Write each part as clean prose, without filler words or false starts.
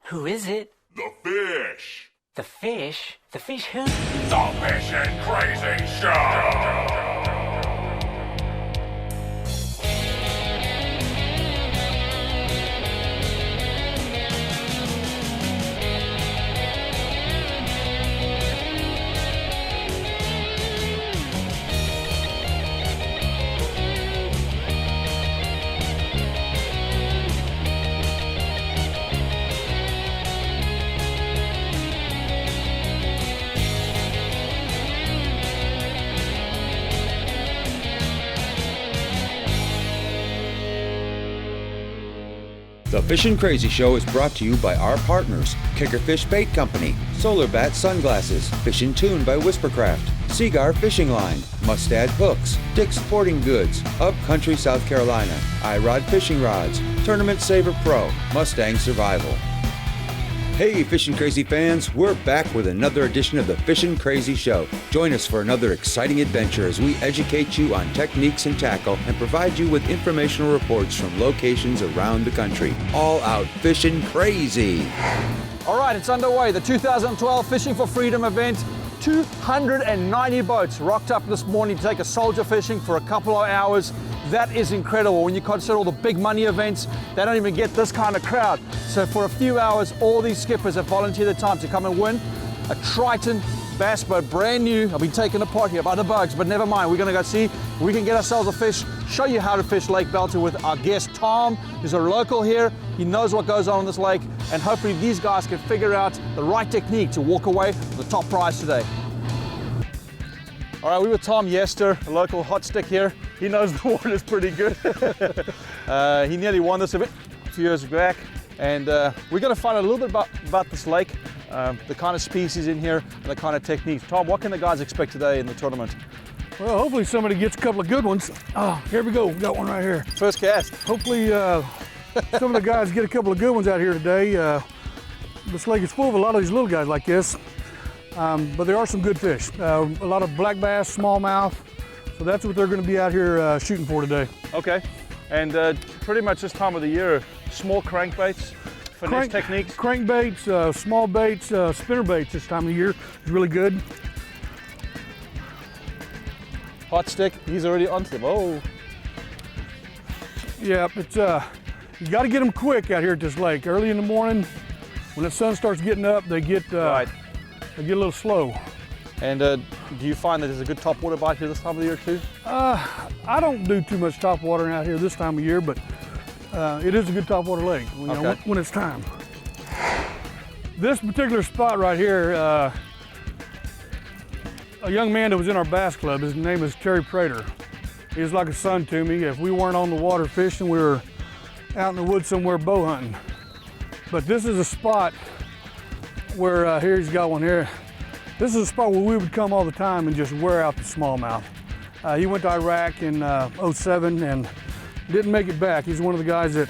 Who is it? The fish. The fish? The fish who? The Fishing Crazee Show. The Fishin' Crazee Show is brought to you by our partners, Kickerfish Bait Company, Solar Bat Sunglasses, Fishin' Tune by Whispercraft, Seagar Fishing Line, Mustad Hooks, Dick's Sporting Goods, Upcountry South Carolina, iRod Fishing Rods, Tournament Saver Pro, Mustang Survival. Hey Fishin' Crazee fans, we're back with another edition of the Fishin' Crazee Show. Join us for another exciting adventure as we educate you on techniques and tackle and provide you with informational reports from locations around the country. All out Fishin' Crazee. All right, it's underway. The 2012 Fishing for Freedom event. 290 boats rocked up this morning to take a soldier fishing for a couple of hours. That is incredible. When you consider all the big money events, they don't even get this kind of crowd. So for a few hours, all these skippers have volunteered their time to come and win a Triton bass boat, brand new. I'll be taken apart here by the bugs, but never mind. We're gonna go see if we can get ourselves a fish, show you how to fish Lake Belton with our guest Tom, who's a local here. He knows what goes on this lake, and hopefully these guys can figure out the right technique to walk away with the top prize today. All right, we were Tom Yester, a local hot stick here. He knows the water is pretty good. He nearly won this event a few years back. And we're gonna find out a little bit about this lake, the kind of species in here, and the kind of techniques. Tom, what can the guys expect today in the tournament? Well, hopefully somebody gets a couple of good ones. Oh, here we go, we got one right here. First cast. Hopefully some of the guys get a couple of good ones out here today. This lake is full of a lot of these little guys like this. But there are some good fish. A lot of black bass, smallmouth. So that's what they're going to be out here shooting for today. Okay. And pretty much this time of the year, small crankbaits, finesse techniques? Crankbaits, small baits, spinner baits this time of year is really good. Hot stick, he's already onto them. Oh. Yeah, it's, you got to get them quick out here at this lake. Early in the morning, when the sun starts getting up, they get right. They get a little slow. And do you find that there's a good topwater bite here this time of the year too? I don't do too much topwatering out here this time of year, but it is a good topwater lake when it's time. This particular spot right here, a young man that was in our bass club, his name is Terry Prater. He was like a son to me. If we weren't on the water fishing, we were out in the woods somewhere bow hunting. But this is a spot where, here he's got one here. This is a spot where we would come all the time and just wear out the smallmouth. He went to Iraq in '07 and didn't make it back. He's one of the guys that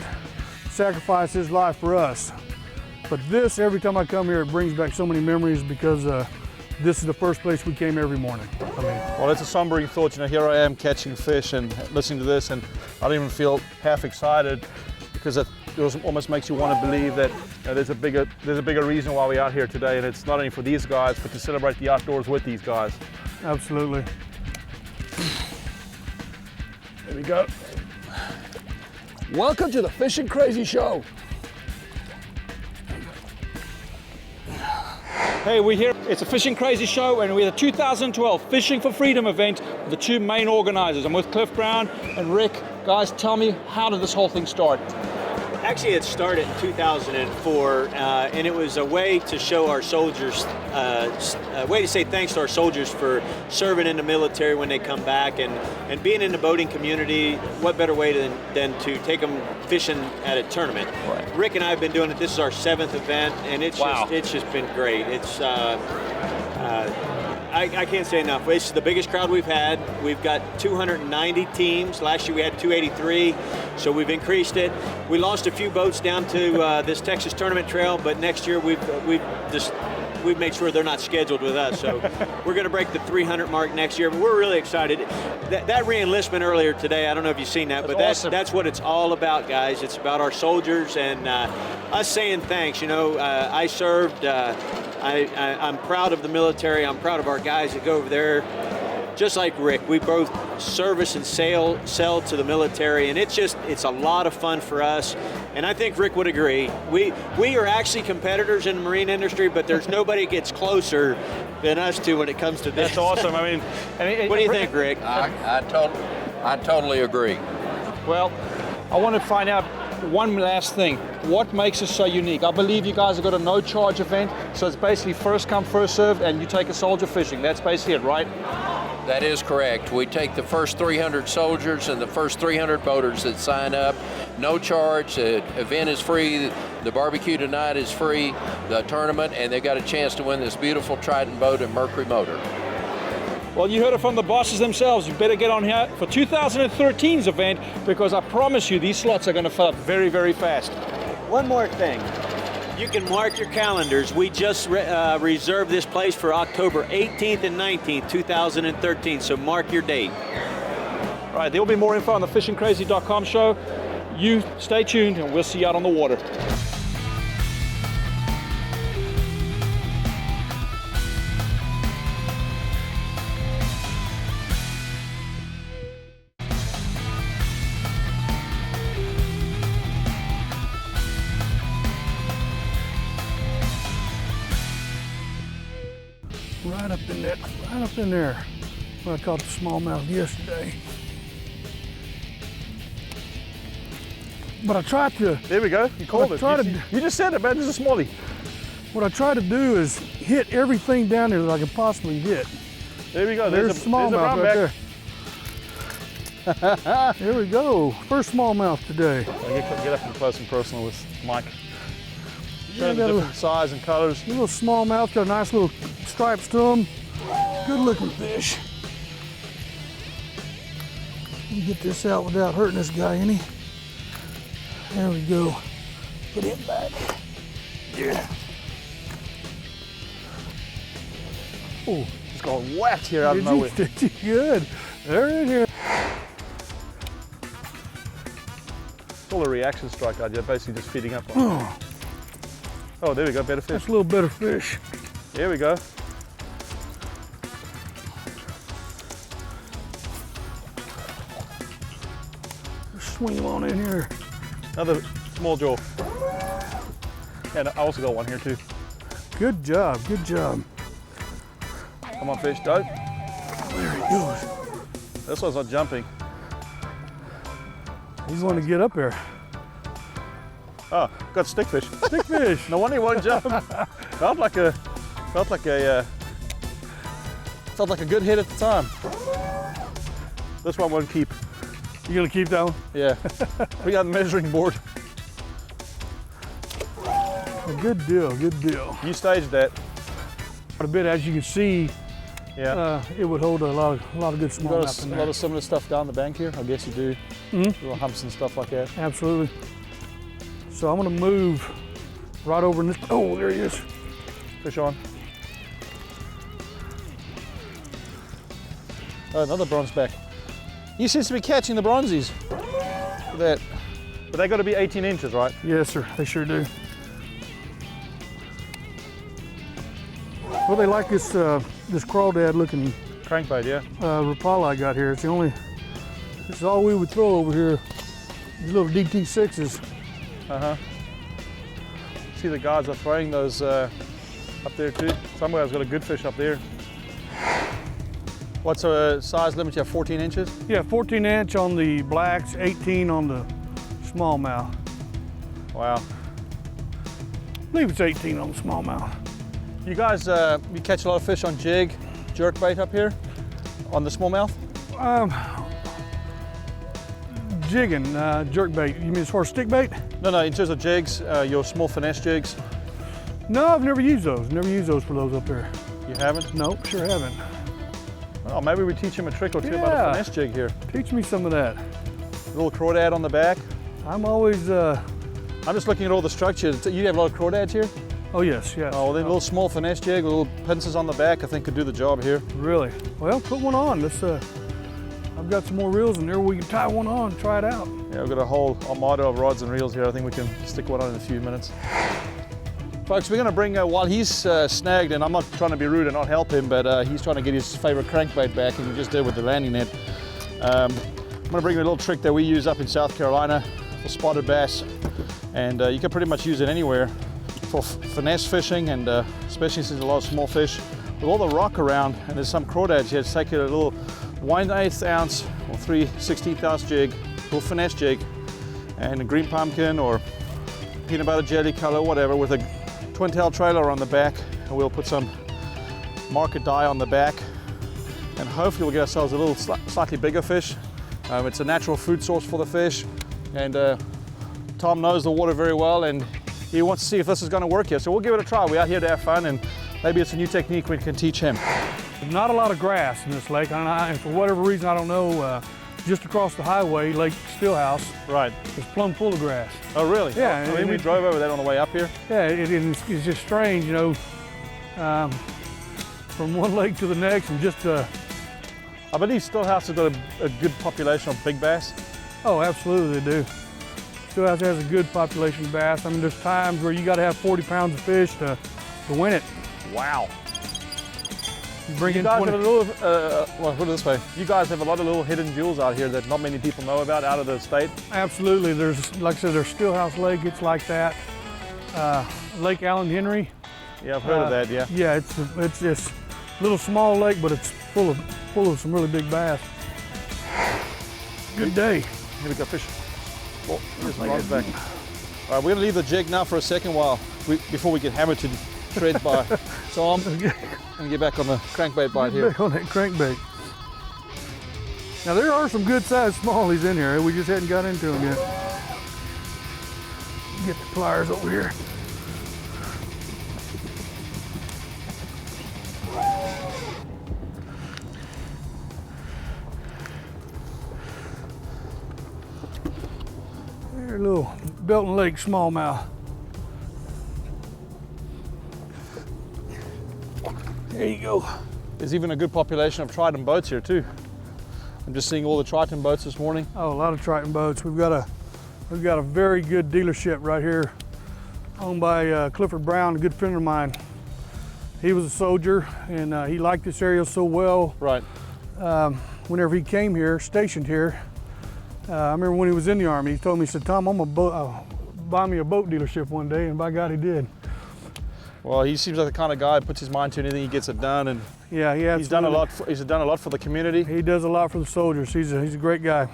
sacrificed his life for us. But this, every time I come here, it brings back so many memories because this is the first place we came every morning. Well, it's a sombering thought. You know, here I am catching fish and listening to this, and I don't even feel half excited because it almost makes you want to believe that there's a bigger reason why we're out here today, and it's not only for these guys, but to celebrate the outdoors with these guys. Absolutely. There we go. Welcome to the Fishin' Crazee Show. Hey, we're here. It's a Fishin' Crazee Show, and we're the 2012 Fishing for Freedom event with the two main organizers. I'm with Cliff Brown and Rick. Guys, tell me, how did this whole thing start? Actually, it started in 2004, and it was a way to show our soldiers, a way to say thanks to our soldiers for serving in the military when they come back, and being in the boating community. What better way than to take them fishing at a tournament? Right. Rick and I have been doing it. This is our 7th event, and it's just been great. It's I can't say enough. It's the biggest crowd we've had. We've got 290 teams. Last year we had 283, so we've increased it. We lost a few boats down to this Texas tournament trail, but next year we've made sure they're not scheduled with us. So we're going to break the 300 mark next year, but we're really excited. That re-enlistment earlier today, I don't know if you've seen that, but awesome. that's what it's all about, guys. It's about our soldiers and us saying thanks. You know, I served. I'm proud of the military. I'm proud of our guys that go over there. Just like Rick, we both service and sell to the military, and it's a lot of fun for us. And I think Rick would agree. We are actually competitors in the marine industry, but there's nobody gets closer than us two when it comes to this. That's awesome. I mean, what do you think, Rick? I totally agree. Well, I want to find out one last thing. What makes it so unique? I believe you guys have got a no-charge event, so it's basically first come, first served, and you take a soldier fishing. That's basically it, right? That is correct. We take the first 300 soldiers and the first 300 boaters that sign up. No charge. The event is free. The barbecue tonight is free. The tournament, and they got a chance to win this beautiful Trident boat and Mercury motor. Well, you heard it from the bosses themselves. You better get on here for 2013's event, because I promise you these slots are going to fill up very, very fast. One more thing. You can mark your calendars. We just reserved this place for October 18th and 19th, 2013, so mark your date. All right, there will be more info on the fishingcrazee.com show. You stay tuned, and we'll see you out on the water. Right up in there, when I caught the smallmouth yesterday. But I tried to. There we go. You called it. You just said it, man. This is a smallie. What I try to do is hit everything down there that I can possibly hit. There we go. There's a smallmouth right there. There we go. First smallmouth today. Get up and close and personal with Mike. Yeah, Show them different size and colors. A little smallmouth, got nice little stripes to them. Good looking fish. Let me get this out without hurting this guy any. There we go. Put him back. Yeah. Oh, just got whacked here out of nowhere. Did you? Good. There it is. It's all a reaction strike idea, basically just feeding up on. Oh, there we go, better fish. That's a little better fish. There we go. Swing him on in here. Another small jaw. And I also got one here too. Good job, good job. Come on, fish, go. There he goes. This one's not jumping. He's wanting to get up there. Oh, got stickfish. Stickfish. No wonder he won't jump. Felt like a good hit at the time. This one won't keep. You gonna keep that one? Yeah. We got the measuring board. Good deal, good deal. You staged that. Quite a bit, as you can see. Yeah. It would hold a lot of good You got smallmouth in a there. lot of similar stuff down the bank here. I guess you do. Little humps and stuff like that. Absolutely. So I'm gonna move right over in this. Oh, there he is. Fish on. Oh, another bronze back. He seems to be catching the bronzies. Look at that. But they got to be 18 inches, right? Yes, sir. They sure do. Well, they like this this crawdad looking Crankbait, yeah. Rapala I got here. It's the only. This is all we would throw over here. These little DT6s. See the guys are throwing those up there too. Somewhere has got a good fish up there. What's a size limit? You have 14 inches? Yeah, 14 inch on the blacks, 18 on the smallmouth. Wow. I believe it's 18 on the smallmouth. You guys, you catch a lot of fish on jig, jerkbait up here on the smallmouth? Jigging, jerkbait. You mean as far as stick bait? No, in terms of jigs, your small finesse jigs. No, I've never used those. Never used those for those up there. You You haven't? Nope, sure haven't. Oh, maybe we teach him a trick or two about Yeah. a finesse jig here. Teach me some of that. A little crawdad on the back. I'm always, I'm just looking at all the structures. You have a lot of crawdads here? oh yes, yes. Oh, well, then a little small finesse jig with little pincers on the back, I think could do the job here. Really? Well, put one on. Let's, I've got some more reels in there. We can tie one on and try it out. Yeah, we've got a whole armada of rods and reels here. I think we can stick one on in a few minutes. Folks, we're going to bring, while he's snagged, and I'm not trying to be rude and not help him, but he's trying to get his favorite crankbait back, and he just did with the landing net. I'm going to bring you a little trick that we use up in South Carolina for spotted bass, and you can pretty much use it anywhere for finesse fishing, and especially since there's a lot of small fish. With all the rock around, and there's some crawdads here, just take a little 1/8 ounce or 3/16 ounce jig, little finesse jig, and a green pumpkin or peanut butter jelly color, whatever, with a twin tail trailer on the back, and we'll put some market dye on the back, and hopefully we'll get ourselves a little slightly bigger fish. It's a natural food source for the fish, and Tom knows the water very well, and he wants to see if this is going to work here. So we'll give it a try. We're out here to have fun, and maybe it's a new technique we can teach him. There's not a lot of grass in this lake, and for whatever reason, I don't know, just across the highway, Lake Stillhouse, Right. is plumb full of grass. Oh, really? Yeah, I mean, and we drove over that on the way up here. Yeah, it's just strange, you know, from one lake to the next, and just, I believe Stillhouse has got a good population of big bass. oh, absolutely they do. Stillhouse has a good population of bass. I mean, there's times where you got to have 40 pounds of fish to win it. Wow. You bring You in guys 20. have a little, well, put it this way. You guys have a lot of little hidden jewels out here that not many people know about out of the state. Absolutely. There's, like I said, there's Stillhouse Lake. It's like that. Lake Allen Henry. Yeah, I've heard of that, yeah. Yeah, it's this little small lake, but it's full of some really big bass. Good day. Here we go, fish. Oh, here's my rod's back. All right, we're gonna leave the jig now for a second before we get hammered to shreds by Tom and get back on the crankbait bite here. Back on that crankbait. Now there are some good sized smallies in here. We just hadn't got into them yet. Get the pliers over here. There, a little Belton Lake smallmouth. There you go. There's even a good population of Triton boats here too. I'm just seeing all the Triton boats this morning. Oh, a lot of Triton boats. We've got a very good dealership right here, owned by Clifford Brown, a good friend of mine. He was a soldier, and he liked this area so well. Right. Whenever he came here, stationed here, I remember when he was in the Army, he told me, he said, Tom, I'm gonna buy me a boat dealership one day, and by God, he did. Well, he seems like the kind of guy who puts his mind to anything, he gets it done, and Yeah, he's done a lot. He's done a lot for the community. He does a lot for the soldiers. He's a great guy.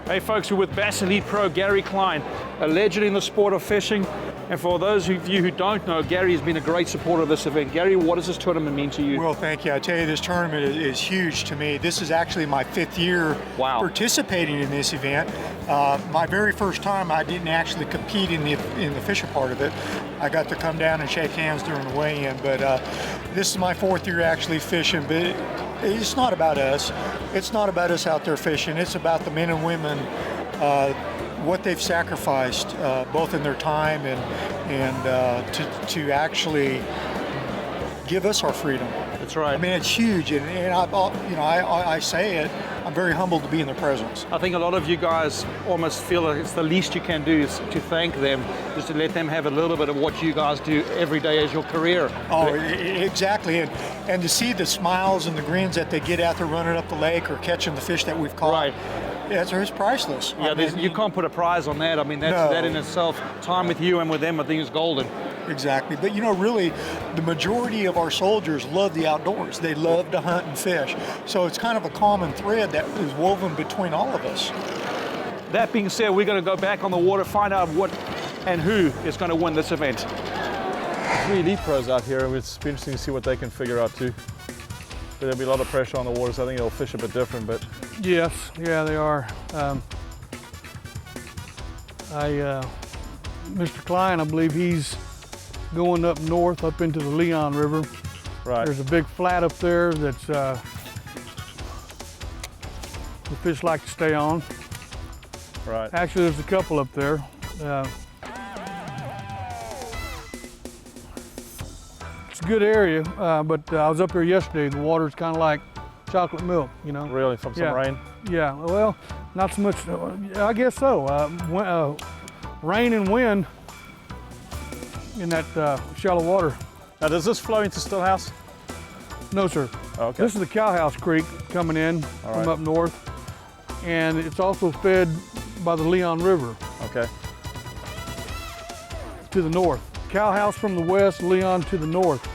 Hey folks, we're with Bass Elite Pro Gary Klein, a legend in the sport of fishing. And for those of you who don't know, Gary has been a great supporter of this event. Gary, what does this tournament mean to you? Well, thank you. I tell you, this tournament is huge to me. This is actually my 5th year participating in this event. My very first time, I didn't actually compete in the fisher part of it. I got to come down and shake hands during the weigh-in, but this is my 4th year actually fishing. But it's not about us. It's not about us out there fishing. It's about the men and women, what they've sacrificed, both in their time and to actually give us our freedom. That's right. I mean, it's huge, and I say it. I'm very humbled to be in their presence. I think a lot of you guys almost feel like it's the least you can do is to thank them, just to let them have a little bit of what you guys do every day as your career. Oh, exactly, and to see the smiles and the grins that they get out there running up the lake or catching the fish that we've caught. Right. It's priceless. Yeah, you can't put a prize on that. I mean, that in itself, time with you and with them, I think is golden. Exactly, but really, the majority of our soldiers love the outdoors. They love to hunt and fish. So it's kind of a common thread that is woven between all of us. That being said, we're going to go back on the water, find out what and who is going to win this event. 3 elite pros out here. It's be interesting to see what they can figure out too. There'll be a lot of pressure on the water, so I think they'll fish a bit different. But Yes, yeah, they are. Mr. Klein, I believe he's going up north, up into the Leon River. right, There's a big flat up there that's the fish like to stay on. right. Actually, there's a couple up there. It's a good area, but I was up there yesterday. The water's kind of like chocolate milk, you know. Really, from some Yeah. rain. Yeah, well, not so much. I guess so. Rain and wind in that shallow water. Now, does this flow into Stillhouse? No, sir. Oh, okay. This is the Cowhouse Creek coming in All from right. up north, and it's also fed by the Leon River Okay. to the north. Cowhouse from the west, Leon to the north.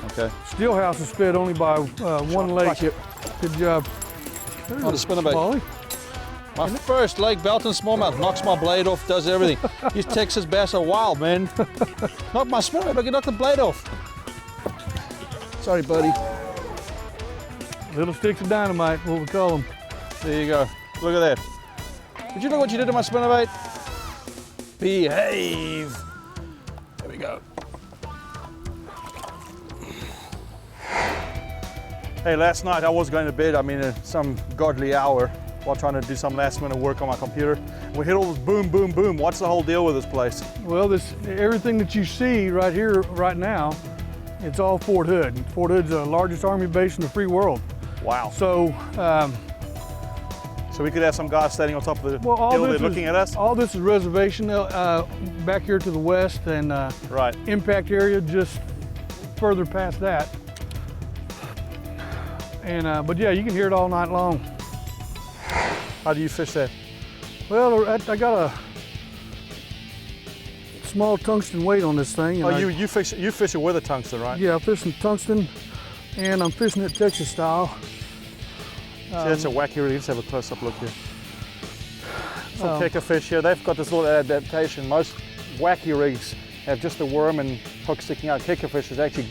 Okay. Steelhouse is fed only by one lake. Like it. Good job. On the spinnerbait. Molly. My first lake, Belton smallmouth, knocks my blade off, does everything. These Texas bass are wild, man. Knock my spinnerbait, I can knock the blade off. Sorry, buddy. Little sticks of dynamite, what we call them. There you go. Look at that. Did you know what you did to my spinnerbait? Behave. There we go. Hey, last night I was going to bed, at some godly hour while trying to do some last minute work on my computer. We hit all this boom, boom, boom. What's the whole deal with this place? Well, everything that you see right here, right now, it's all Fort Hood. Fort Hood's the largest Army base in the free world. Wow. So, So we could have some guys standing on top of the well, all hill there this looking is, at us? all this is reservation back here to the west, and Right. impact area just further past that. And but yeah, you can hear it all night long. How do you fish that? Well, I got a small tungsten weight on this thing. Oh, and you fish it with a tungsten, right? Yeah, I'm fishing tungsten, and I'm fishing it Texas style. See, that's a wacky rig. Let's have a close-up look here. Some kicker fish here. They've got this little adaptation. Most wacky rigs have just a worm and hook sticking out. Kicker fish has actually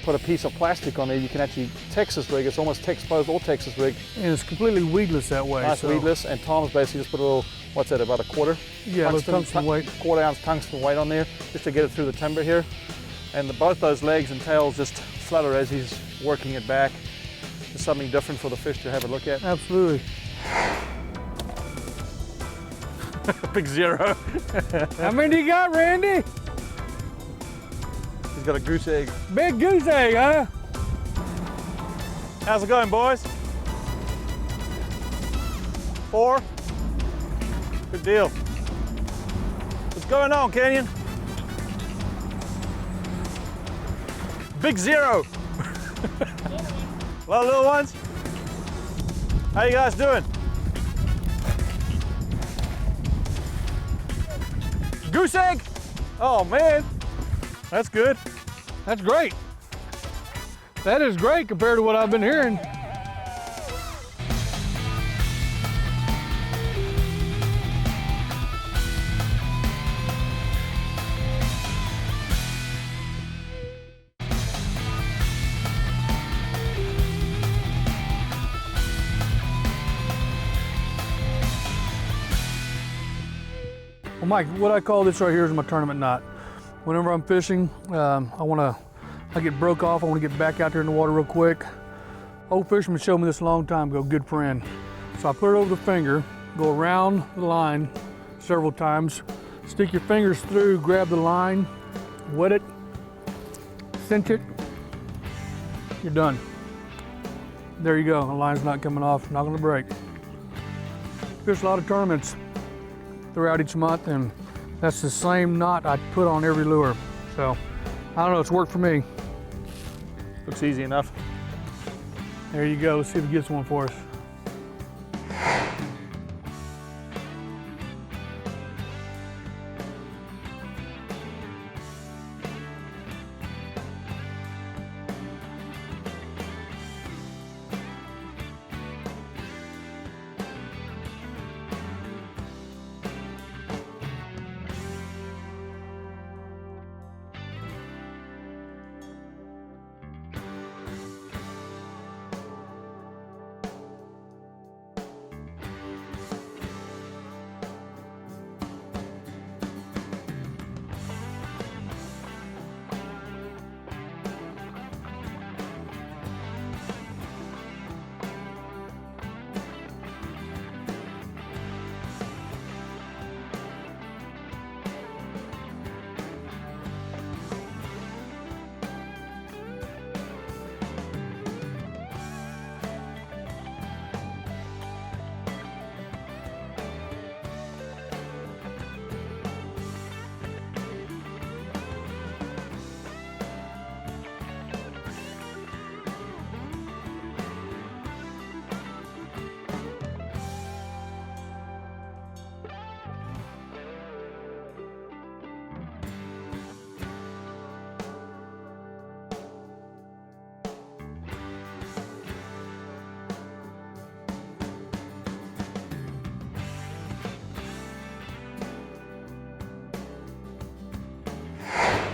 put a piece of plastic on there. You can actually Texas rig. It's almost exposed or Texas rig. And it's completely weedless that way. Nice so, weedless. And Tom's basically just put a little, what's that, about a quarter? Yeah, a little tungsten weight. Quarter-ounce tungsten weight on there just to get it through the timber here. And both those legs and tails just flutter as he's working it back. Just something different for the fish to have a look at. Absolutely. Big zero. How many do you got, Randy? He's got a goose egg. Big goose egg, huh? How's it going, boys? 4? Good deal. What's going on, Canyon? Big zero. Hello, little ones. How you guys doing? Goose egg? Oh, man. That's good. That's great. That is great compared to what I've been hearing. Well, Mike, what I call this right here is my tournament knot. Whenever I'm fishing, I get broke off, I want to get back out there in the water real quick. Old fishermen showed me this a long time ago, good friend. So I put it over the finger, go around the line several times, stick your fingers through, grab the line, wet it, cinch it, you're done. There you go, the line's not coming off, not gonna break. Fish a lot of tournaments throughout each month, and that's the same knot I put on every lure. So, I don't know, it's worked for me. Looks easy enough. There you go, let's see if it gets one for us.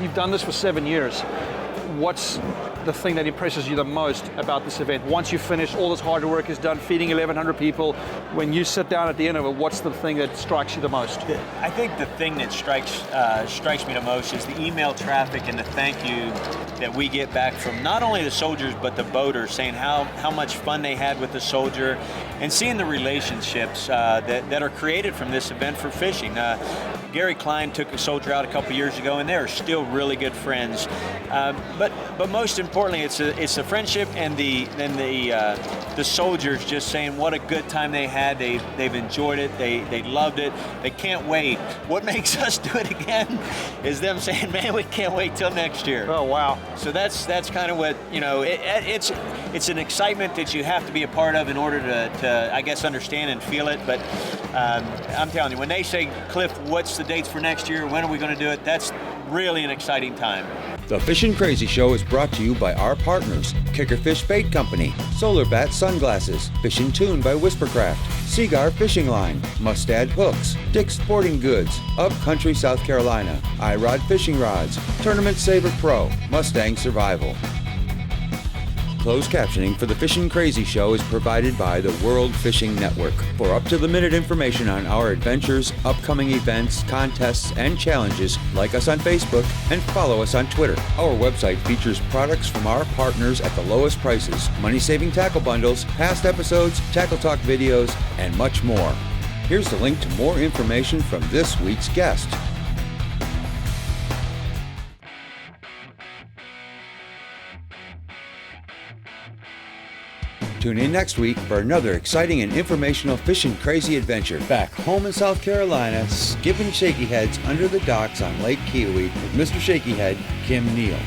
You've done this for 7 years. What's the thing that impresses you the most about this event? Once you finish, all this hard work is done, feeding 1,100 people. When you sit down at the end of it, what's the thing that strikes you the most? I think the thing that strikes me the most is the email traffic and the thank you that we get back from not only the soldiers but the boaters, saying how much fun they had with the soldier, and seeing the relationships that are created from this event for fishing. Gary Klein took a soldier out a couple years ago, and they're still really good friends. But most importantly, it's the friendship and the soldiers just saying what a good time they had. They've enjoyed it. They loved it. They can't wait. What makes us do it again is them saying, "Man, we can't wait till next year." Oh wow! So that's kind of what, you know. It's an excitement that you have to be a part of in order to I guess understand and feel it. But I'm telling you, when they say, "Cliff, what's the dates for next year? When are we going to do it?" That's really an exciting time. The Fishin' Crazy Show is brought to you by our partners, Kickerfish Bait Company, Solar Bat Sunglasses, Fishin' Tune by Whispercraft, Seagar Fishing Line, Mustad Hooks, Dick's Sporting Goods, Upcountry South Carolina, iRod Fishing Rods, Tournament Saver Pro, Mustang Survival. Closed captioning for the Fishin' Crazy Show is provided by the World Fishing Network. For up-to-the-minute information on our adventures, upcoming events, contests, and challenges, like us on Facebook and follow us on Twitter. Our website features products from our partners at the lowest prices, money-saving tackle bundles, past episodes, Tackle Talk videos, and much more. Here's the link to more information from this week's guest. Tune in next week for another exciting and informational Fishin' Crazy adventure back home in South Carolina, skipping shaky heads under the docks on Lake Kiowee with Mr. Shaky Head, Kim Neal.